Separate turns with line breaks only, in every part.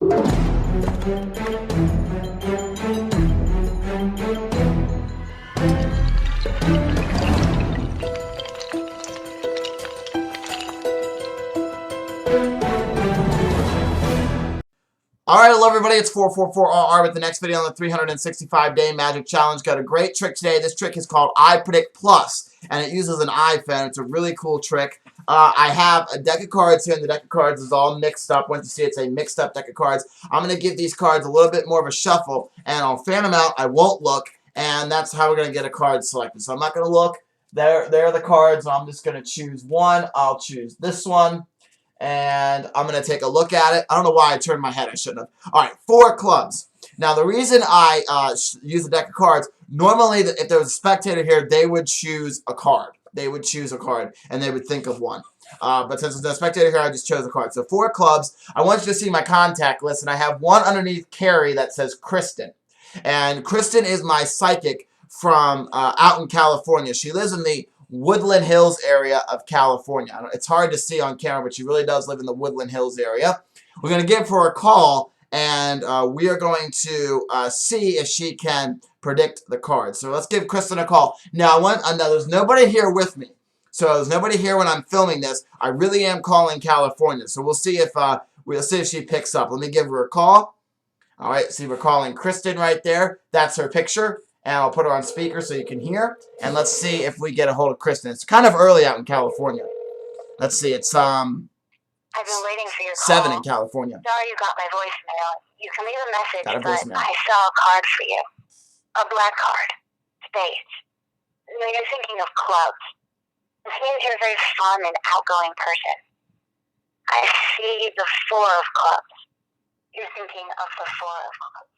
Alright, hello everybody, it's 444RR with the next video on the 365-day magic challenge. Got a great trick today. This trick is called iPredict Plus, and it uses an iPhone. It's a really cool trick. I have a deck of cards here, and the deck of cards is all mixed up. Once you see it's a mixed up deck of cards, I'm going to give these cards a little bit more of a shuffle, and I'll fan them out. I won't look, and that's how we're going to get a card selected. So I'm not going to look. There are the cards. I'm just going to choose one. I'll choose this one. And I'm going to take a look at it. I don't know why I turned my head. I shouldn't have. All right, 4 clubs. Now, the reason I use a deck of cards, normally if there was a spectator here, they would choose a card. They would choose a card, and they would think of one. But since there's a spectator here, I just chose a card. So 4 clubs. I want you to see my contact list, and I have one underneath Carrie that says Kristen. And Kristen is my psychic from out in California. She lives in the Woodland Hills area of California. It's hard to see on camera, but she really does live in the Woodland Hills area. We're going to give her a call, and we are going to see if she can predict the cards. So let's give Kristen a call. Now, there's nobody here with me. So there's nobody here when I'm filming this. I really am calling California. So we'll see if she picks up. Let me give her a call. All right, see, we're calling Kristen right there. That's her picture. And I'll put her on speaker so you can hear. And let's see if we get a hold of Kristen. It's kind of early out in California. Let's see. It's
I've been waiting for your call.
7 in California.
Sorry you got my voicemail. You can leave a message,
Got a
but
voicemail.
I saw a card for you. A black card. Spades. Now you're thinking of clubs. This means you're a very fun and outgoing person. I see the 4 of clubs. You're thinking of the 4 of clubs.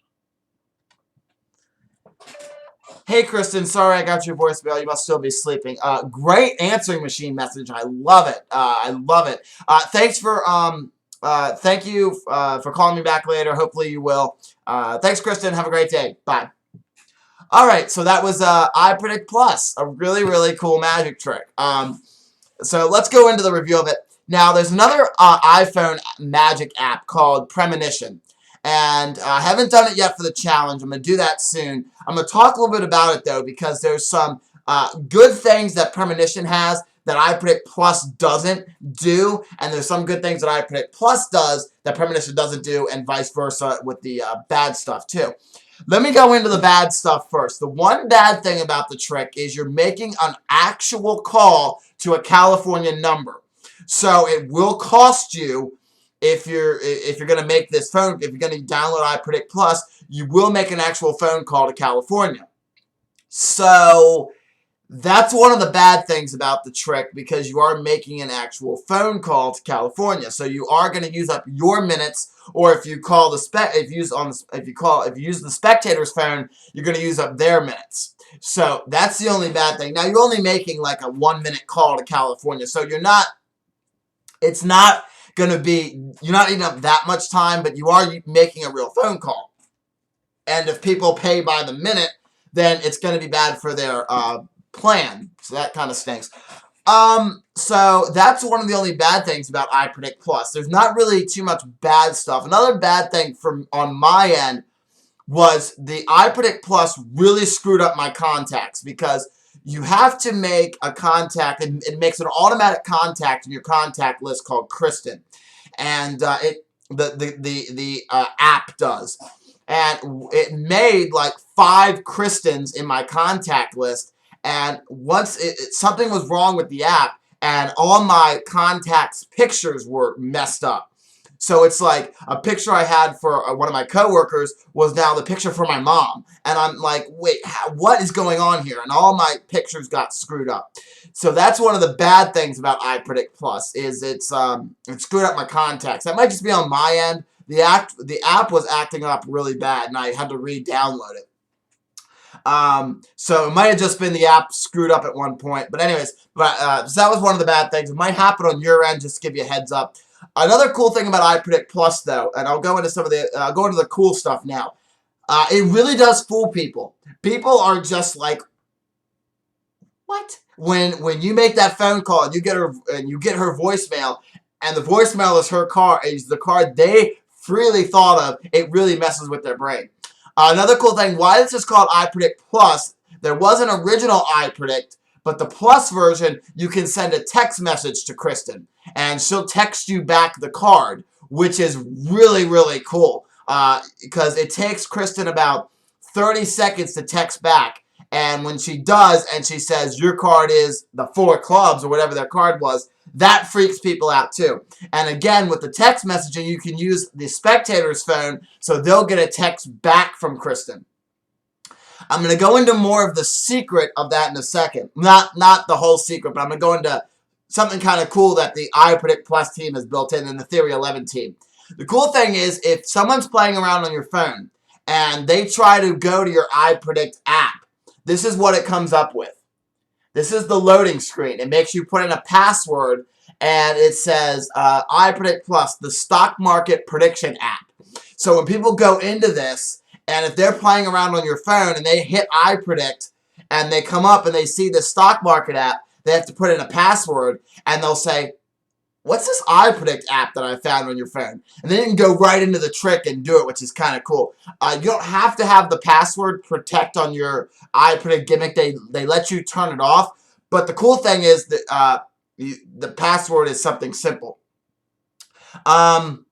Hey, Kristen. Sorry I got your voicemail. You must still be sleeping. Great answering machine message. I love it. I love it. Thanks for thank you for calling me back later. Hopefully you will. Thanks, Kristen. Have a great day. Bye. All right. So that was iPredict Plus, a really, really cool magic trick. So let's go into the review of it. Now, there's another iPhone magic app called Premonition. And I haven't done it yet for the challenge. I'm going to do that soon. I'm going to talk a little bit about it, though, because there's some good things that Premonition has that iPredict Plus doesn't do. And there's some good things that iPredict Plus does that Premonition doesn't do, and vice versa with the bad stuff, too. Let me go into the bad stuff first. The one bad thing about the trick is you're making an actual call to a California number. So it will cost you. If you're going to make this phone, if you're going to download iPredict Plus, you will make an actual phone call to California. So that's one of the bad things about the trick, because you are making an actual phone call to California. So you are going to use up your minutes, or if you call if you use the spectator's phone, you're going to use up their minutes. So that's the only bad thing. Now you're only making like a 1-minute call to California, so you're not eating up that much time, but you are making a real phone call. And if people pay by the minute, then it's going to be bad for their plan. So that kind of stinks. So that's one of the only bad things about iPredict Plus. There's not really too much bad stuff. Another bad thing on my end was the iPredict Plus really screwed up my contacts, because you have to make a contact, and it makes an automatic contact in your contact list called Kristen, and the app does, and it made like 5 Kristens in my contact list, and once something was wrong with the app, and all my contacts pictures were messed up. So it's like a picture I had for one of my coworkers was now the picture for my mom. And I'm like, wait, what is going on here? And all my pictures got screwed up. So that's one of the bad things about iPredict Plus, is it screwed up my contacts. That might just be on my end. The app was acting up really bad, and I had to re-download it. So it might have just been the app screwed up at one point. But anyways, so that was one of the bad things. It might happen on your end, just to give you a heads up. Another cool thing about iPredict Plus, though, and I'll go into the cool stuff now. It really does fool people. People are just like, what? When you make that phone call and you get her voicemail, and the voicemail is the card, they freely thought of, it really messes with their brain. Another cool thing, why this is called iPredict Plus, there was an original iPredict, but the Plus version, you can send a text message to Kristen, and she'll text you back the card, which is really, really cool, because it takes Kristen about 30 seconds to text back, and when she does, and she says, your card is the 4 clubs, or whatever their card was, that freaks people out too. And again, with the text messaging, you can use the spectator's phone, so they'll get a text back from Kristen. I'm going to go into more of the secret of that in a second. Not the whole secret, but I'm going to go into something kind of cool that the iPredict Plus team has built in the Theory 11 team. The cool thing is, if someone's playing around on your phone, and they try to go to your iPredict app, this is what it comes up with. This is the loading screen. It makes you put in a password, and it says iPredict Plus, the stock market prediction app. So when people go into this, and if they're playing around on your phone and they hit iPredict, and they come up and they see the stock market app, they have to put in a password, and they'll say, what's this iPredict app that I found on your phone? And then you can go right into the trick and do it, which is kind of cool. You don't have to have the password protect on your iPredict gimmick. They let you turn it off. But the cool thing is that the password is something simple. And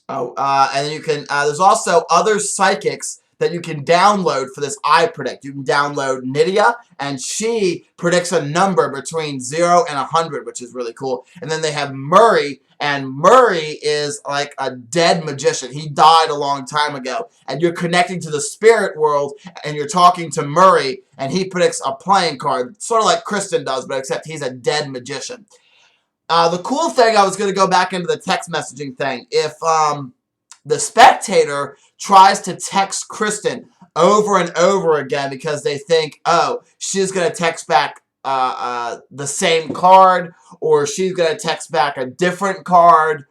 you can. There's also other psychics that you can download for this iPredict. You can download Nydia, and she predicts a number between 0 and 100, which is really cool. And then they have Murray, and Murray is like a dead magician. He died a long time ago. And you're connecting to the spirit world, and you're talking to Murray, and he predicts a playing card, sort of like Kristen does, but except he's a dead magician. The cool thing, I was going to go back into the text messaging thing. If the spectator tries to text Kristen over and over again because they think, oh, she's going to text back the same card, or she's going to text back a different card,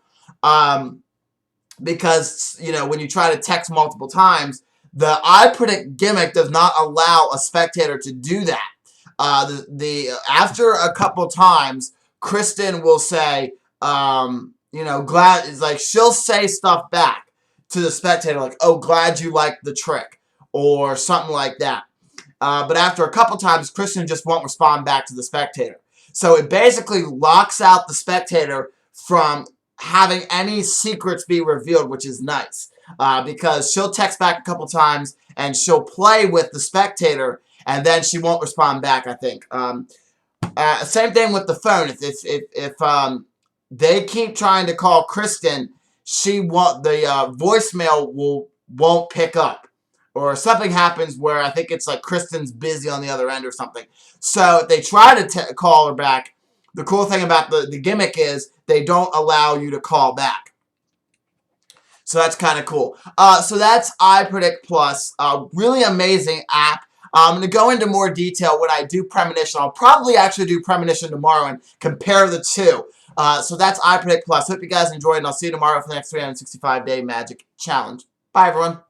because, you know, when you try to text multiple times, the iPredict gimmick does not allow a spectator to do that. After a couple times, Kristen will say, you know, glad, it's like she'll say stuff back to the spectator, like, oh, glad you liked the trick, or something like that. But after a couple times, Kristen just won't respond back to the spectator. So it basically locks out the spectator from having any secrets be revealed, which is nice. Because she'll text back a couple times, and she'll play with the spectator, and then she won't respond back, I think. Same thing with the phone. If they keep trying to call Kristen, the voicemail won't pick up, or something happens where I think it's like Kristen's busy on the other end or something. So if they try to call her back, the cool thing about the gimmick is they don't allow you to call back. So that's kind of cool. So that's iPredict Plus, really amazing app. I'm going to go into more detail when I do Premonition. I'll probably actually do Premonition tomorrow and compare the two. So that's iPredict Plus. Hope you guys enjoyed, and I'll see you tomorrow for the next 365-day Magic Challenge. Bye, everyone.